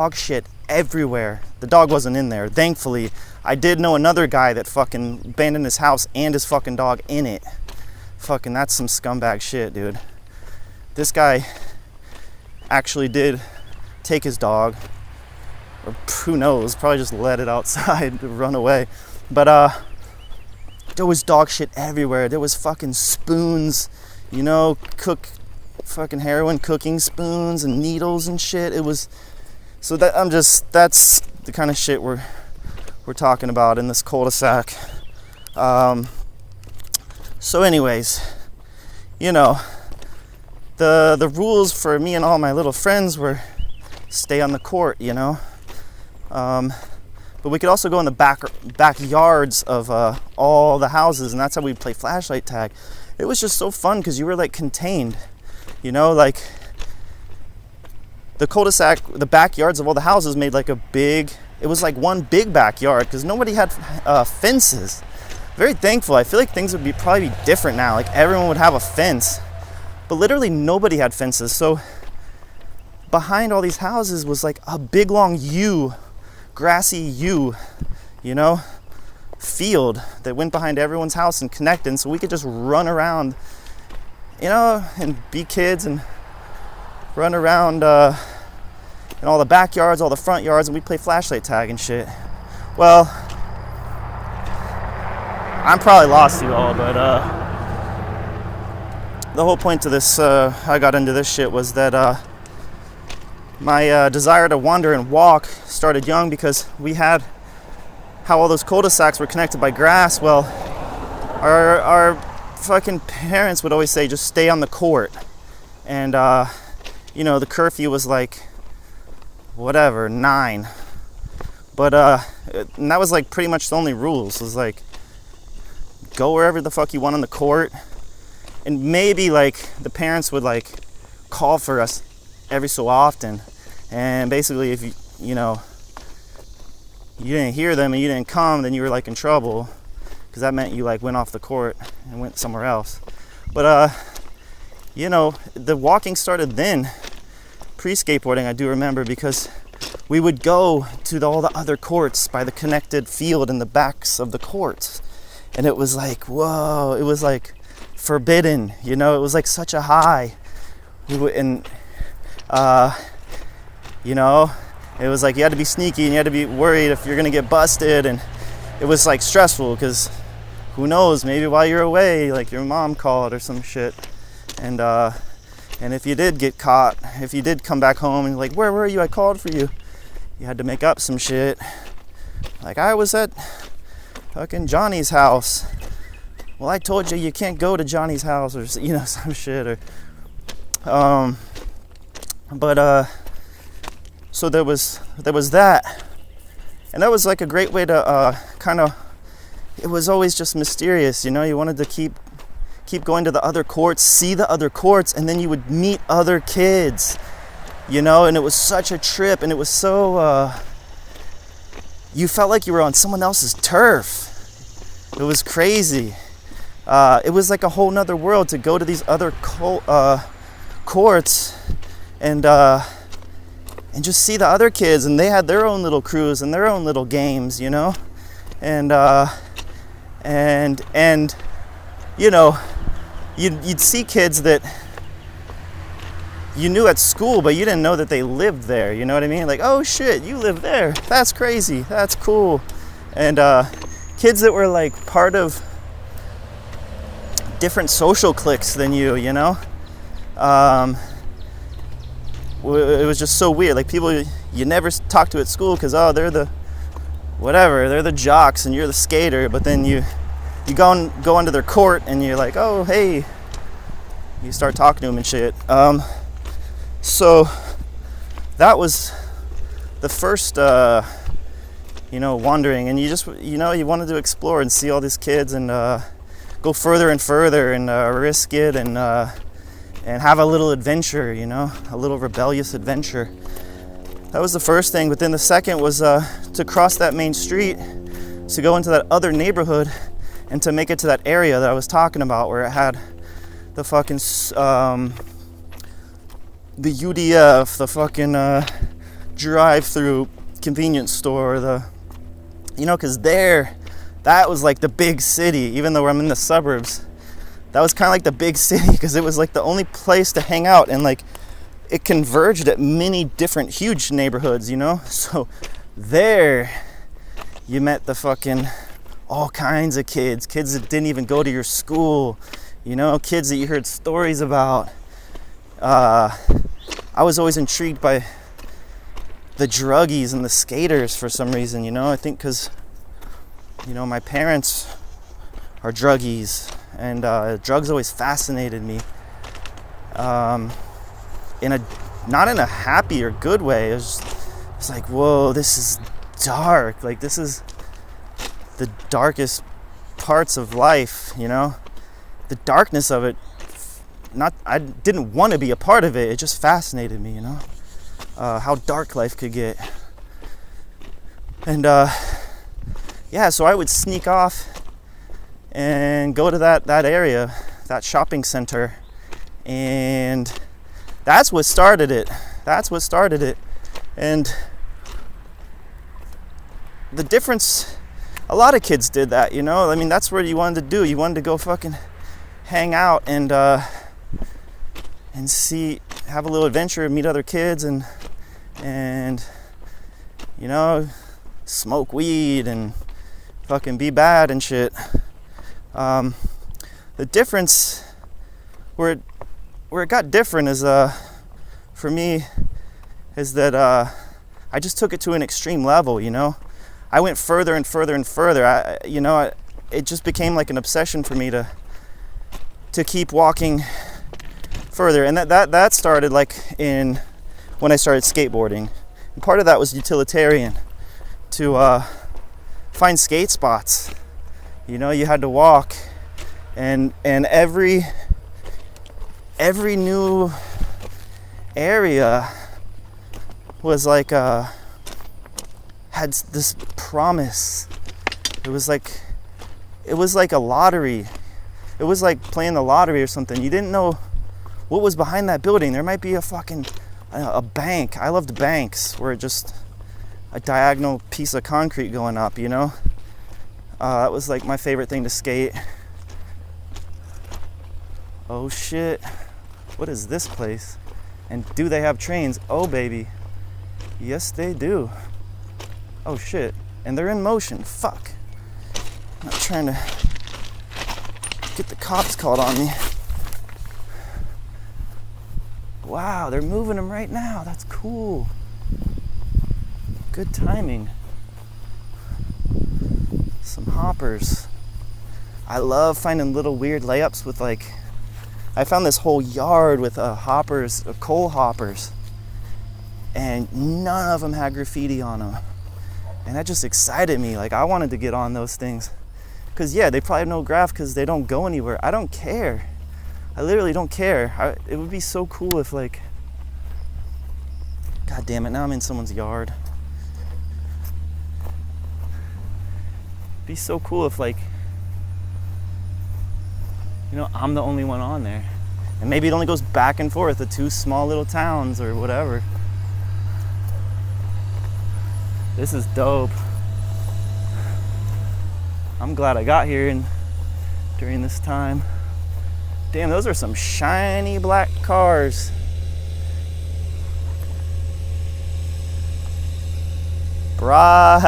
dog shit everywhere. The dog wasn't in there. Thankfully, I did know another guy that fucking abandoned his house and his fucking dog in it. Fucking, that's some scumbag shit, dude. This guy actually did take his dog, or who knows, probably just let it outside to run away. But there was dog shit everywhere. There was fucking spoons, you know, fucking heroin cooking spoons and needles and shit. It was, so that's the kind of shit we're talking about in this cul-de-sac. So anyways, you know, the rules for me and all my little friends were stay on the court, you know. But we could also go in the backyards of all the houses, and that's how we'd play flashlight tag. It was just so fun because you were like contained, you know, like the cul-de-sac, the backyards of all the houses made like it was like one big backyard because nobody had fences. Very thankful. I feel like things would probably be different now. Like everyone would have a fence, but literally nobody had fences. So behind all these houses was like a big long grassy you know, field that went behind everyone's house and connected. And so we could just run around, you know, and be kids and run around in all the backyards, all the front yards, and we'd play flashlight tag and shit. Well, I'm probably lost you all, but the whole point to this, I got into this shit, was that my desire to wander and walk started young because we had how all those cul-de-sacs were connected by grass. Well, our fucking parents would always say, just stay on the court. And, you know, the curfew was like, whatever, 9. But, and that was like pretty much the only rules. It was like, go wherever the fuck you want on the court. And maybe like the parents would like call for us every so often. And basically if you know, you didn't hear them and you didn't come, then you were like in trouble, because that meant you like went off the court and went somewhere else. But you know, the walking started then, pre-skateboarding, I do remember, because we would go to all the other courts by the connected field in the backs of the courts, and it was like, whoa, it was like forbidden, you know. It was like such a high. And you know, it was like you had to be sneaky and you had to be worried if you're gonna get busted, and it was like stressful because who knows, maybe while you're away, like your mom called or some shit, and if you did get caught, if you did come back home and like, where were you? I called for you. You had to make up some shit, like, I was at fucking Johnny's house. Well, I told you you can't go to Johnny's house, or, you know, some shit, or so there was that, and that was like a great way to kind of, it was always just mysterious, you know. You wanted to keep going to the other courts, see the other courts, and then you would meet other kids, you know. And it was such a trip, and it was so you felt like you were on someone else's turf. It was crazy. It was like a whole nother world to go to these other courts and just see the other kids, and they had their own little crews and their own little games, you know. And you know, you'd see kids that you knew at school, but you didn't know that they lived there, you know what I mean? Like, oh shit, you live there, that's crazy, that's cool. And kids that were like part of different social cliques than you know. It was just so weird. Like, people you never talk to at school because, oh, they're the whatever, they're the jocks and you're the skater. But then you go onto their court and you're like, oh, hey, you start talking to them and shit. So that was the first you know, wandering, and you just, you know, you wanted to explore and see all these kids and go further and further and risk it and have a little adventure, you know, a little rebellious adventure. That was the first thing. But then the second was to cross that main street, to go into that other neighborhood, and to make it to that area that I was talking about, where it had the fucking the UDF, the fucking drive-through convenience store, because that was like the big city. Even though I'm in the suburbs, that was kind of like the big city, because it was like the only place to hang out, and like it converged at many different huge neighborhoods, so there you met the fucking all kinds of kids that didn't even go to your school, kids that you heard stories about. I was always intrigued by the druggies and the skaters for some reason, I think because my parents are druggies, and drugs always fascinated me, not in a happy or good way. It's like, whoa, this is dark. Like, this is the darkest parts of life, the darkness of it. I didn't want to be a part of it. It just fascinated me, how dark life could get. And so I would sneak off and go to that area, that shopping center, and that's what started it. And the difference, a lot of kids did that, that's what you wanted to do. You wanted to go fucking hang out and have a little adventure, meet other kids, and smoke weed and fucking be bad and shit. The difference where it got different is for me is that I just took it to an extreme level. I went further and further and further. It just became like an obsession for me to keep walking further, and that started like when I started skateboarding. And part of that was utilitarian, to find skate spots. You had to walk, and every new area was like had this promise. It was like a lottery. It was like playing the lottery or something. You didn't know what was behind that building. There might be a bank. I loved banks, where it just a diagonal piece of concrete going up, that was like my favorite thing to skate. Oh shit, what is this place? And do they have trains? Oh baby, yes they do. Oh shit, and they're in motion. Fuck, I'm not trying to get the cops called on me. Wow, they're moving them right now. That's cool. Good timing. Some hoppers. I love finding little weird layups with I found this whole yard with hoppers, coal hoppers, and none of them had graffiti on them. And that just excited me. I wanted to get on those things. Because they probably have no graph because they don't go anywhere. I don't care. I literally don't care. It would be so cool if God damn it, now I'm in someone's yard. It'd be so cool if I'm the only one on there. And maybe it only goes back and forth to two small little towns or whatever. This is dope. I'm glad I got here during this time. Damn, those are some shiny black cars. Bride.